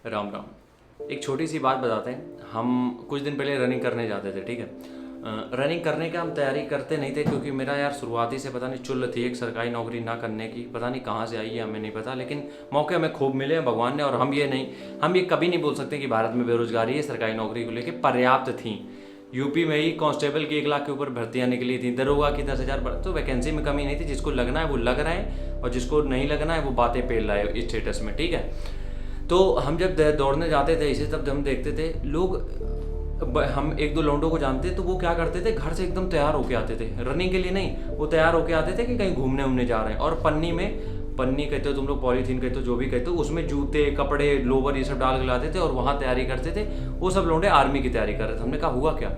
राम राम। एक छोटी सी बात बताते हैं। हम कुछ दिन पहले रनिंग करने जाते थे, ठीक है। रनिंग करने का हम तैयारी करते नहीं थे क्योंकि मेरा यार शुरुआती से पता नहीं चुल थी एक सरकारी नौकरी ना करने की। पता नहीं कहाँ से आई है, हमें नहीं पता, लेकिन मौके हमें खूब मिले हैं भगवान ने। और हम ये कभी नहीं बोल सकते कि भारत में बेरोजगारी है सरकारी नौकरी को लेकर पर्याप्त थी। यूपी में ही कांस्टेबल की 1 लाख के ऊपर भर्तियां निकली थी, दरोगा की 10,000। तो वैकेंसी में कमी नहीं थी। जिसको लगना है वो लग रहा है और जिसको नहीं लगना है वो बातें पेल रहा है स्टेटस में, ठीक है। तो हम जब दौड़ने जाते थे इसे, तब हम देखते थे लोग, हम एक दो लौंडों को जानते तो वो क्या करते थे, घर से एकदम तैयार होके आते थे रनिंग के लिए। नहीं, वो तैयार होके आते थे कि कहीं घूमने उमने जा रहे हैं, और पन्नी कहते हो तुम लोग, पॉलीथीन कहते हो, जो भी कहते हो, उसमें जूते कपड़े लोवर ये सब डाल के लाते थे और वहाँ तैयारी करते थे। वो सब लौंडे आर्मी की तैयारी कर रहे थे। हमने कहा हुआ क्या?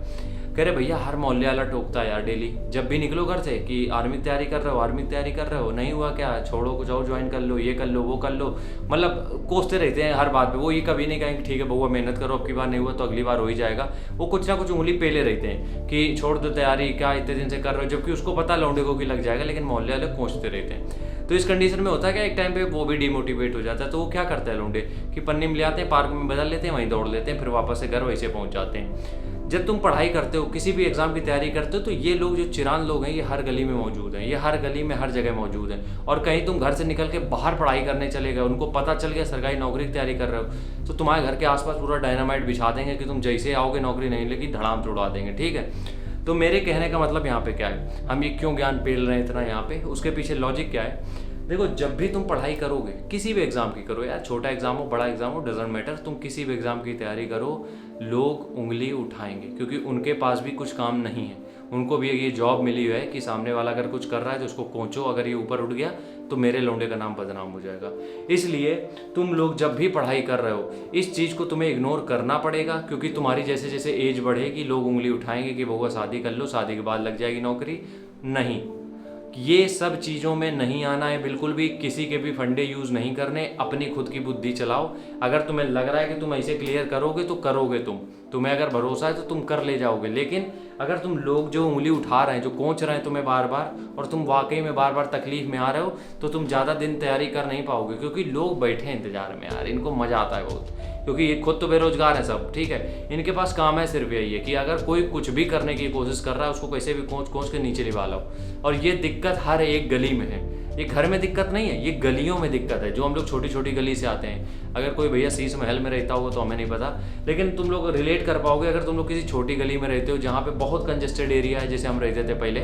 कह रहे भैया हर मोहल्ले वाला टोकता है यार डेली, जब भी निकलो घर से कि आर्मी की तैयारी कर रहे हो, आर्मी की तैयारी कर रहे हो। नहीं हुआ क्या? छोड़ो, कुछ और ज्वाइन कर लो, ये कर लो, वो कर लो। मतलब कोसते रहते हैं हर बात पे। वो ये कभी नहीं कहेंगे ठीक है बउआ मेहनत करो, अब की बार नहीं हुआ तो अगली बार हो ही जाएगा। वो कुछ ना कुछ उंगली पेले रहते हैं कि छोड़ दो तैयारी, क्या इतने दिन से कर रहे हो, जबकि उसको पता लौंडे को कि लग जाएगा, लेकिन मोहल्ले वाले कोसते रहते हैं। तो इस कंडीशन में होता है क्या, एक टाइम पे वो भी डिमोटिवेट हो जाता है। तो वो क्या करता है लौंडे कि पन्नी में ले आते हैं, पार्क में बदल लेते हैं, वहीं दौड़ लेते हैं, फिर वापस से घर वैसे पहुंच जाते हैं। जब तुम पढ़ाई करते हो, किसी भी एग्जाम की तैयारी करते हो, तो ये लोग जो चिरान लोग हैं ये हर गली में मौजूद हैं। ये हर गली में हर जगह मौजूद हैं। और कहीं तुम घर से निकल के बाहर पढ़ाई करने चले गए, उनको पता चल गया सरकारी नौकरी की तैयारी कर रहे हो, तो तुम्हारे घर के आसपास पूरा डायनामाइट बिछा देंगे कि तुम जैसे आओगे नौकरी नहीं लगी धड़ाम से उड़ा देंगे, ठीक है। तो मेरे कहने का मतलब यहाँ पे क्या है, हम ये क्यों ज्ञान पेल रहे हैं इतना यहाँ पे, उसके पीछे लॉजिक क्या है। देखो, जब भी तुम पढ़ाई करोगे, किसी भी एग्जाम की करो यार, छोटा एग्जाम हो बड़ा एग्जाम हो डजेंट मैटर, तुम किसी भी एग्जाम की तैयारी करो, लोग उंगली उठाएंगे क्योंकि उनके पास भी कुछ काम नहीं है। उनको भी ये जॉब मिली है कि सामने वाला अगर कुछ कर रहा है तो उसको कोंचो, अगर ये ऊपर उठ गया तो मेरे लौंडे का नाम बदनाम हो जाएगा। इसलिए तुम लोग जब भी पढ़ाई कर रहे हो, इस चीज़ को तुम्हें इग्नोर करना पड़ेगा, क्योंकि तुम्हारी जैसे जैसे एज बढ़ेगी लोग उंगली उठाएंगे कि बउआ शादी कर लो, शादी के बाद लग जाएगी नौकरी। नहीं, ये सब चीज़ों में नहीं आना है बिल्कुल भी। किसी के भी फंडे यूज़ नहीं करने, अपनी खुद की बुद्धि चलाओ। अगर तुम्हें लग रहा है कि तुम ऐसे क्लियर करोगे तो करोगे, तुम्हें अगर भरोसा है तो तुम कर ले जाओगे। लेकिन अगर तुम लोग जो उंगली उठा रहे हैं, जो कोंच रहे हैं तुम्हें बार बार, और तुम वाकई में बार बार तकलीफ में आ रहे हो, तो तुम ज़्यादा दिन तैयारी कर नहीं पाओगे, क्योंकि लोग बैठे हैं इंतजार में यार, इनको मज़ा आता है बहुत, क्योंकि ये खुद तो बेरोजगार है सब, ठीक है। इनके पास काम है सिर्फ यही है कि अगर कोई कुछ भी करने की कोशिश कर रहा है उसको कैसे भी कोंच कोंच के नीचे लिवा लो। और ये दिक्कत हर एक गली में है। ये घर में दिक्कत नहीं है, ये गलियों में दिक्कत है। जो हम लोग छोटी छोटी गली से आते हैं, अगर कोई भैया शीश महल में रहता होगा तो हमें नहीं पता, लेकिन तुम लोग रिलेट कर पाओगे अगर तुम लोग किसी छोटी गली में रहते हो जहाँ पे बहुत कंजेस्टेड एरिया है, जैसे हम रहते थे पहले।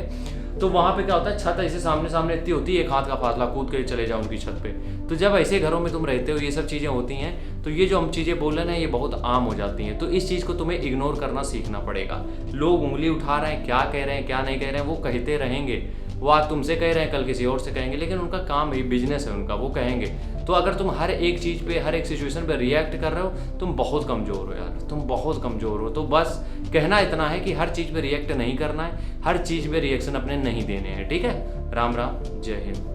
तो वहाँ पे क्या होता है, छत ऐसे सामने सामने इतनी होती है, एक हाथ का फासला, कूद के चले जाओ उनकी छत पे। तो जब ऐसे घरों में तुम रहते हो, ये सब चीज़ें होती हैं, तो ये जो हम चीज़ें बोल रहे हैं ये बहुत आम हो जाती हैं। तो इस चीज़ को तुम्हें इग्नोर करना सीखना पड़ेगा। लोग उंगली उठा रहे हैं, क्या कह रहे हैं क्या नहीं कह रहे हैं वो कहते रहेंगे। वो आज तुमसे कह रहे हैं, कल किसी और से कहेंगे, लेकिन उनका काम है, बिजनेस है उनका, वो कहेंगे। तो अगर तुम हर एक चीज़ पे, हर एक सिचुएशन पे रिएक्ट कर रहे हो, तुम बहुत कमज़ोर हो यार, तुम बहुत कमज़ोर हो। तो बस कहना इतना है कि हर चीज़ पे रिएक्ट नहीं करना है, हर चीज़ पे रिएक्शन अपने नहीं देने हैं, ठीक है। राम राम, जय हिंद।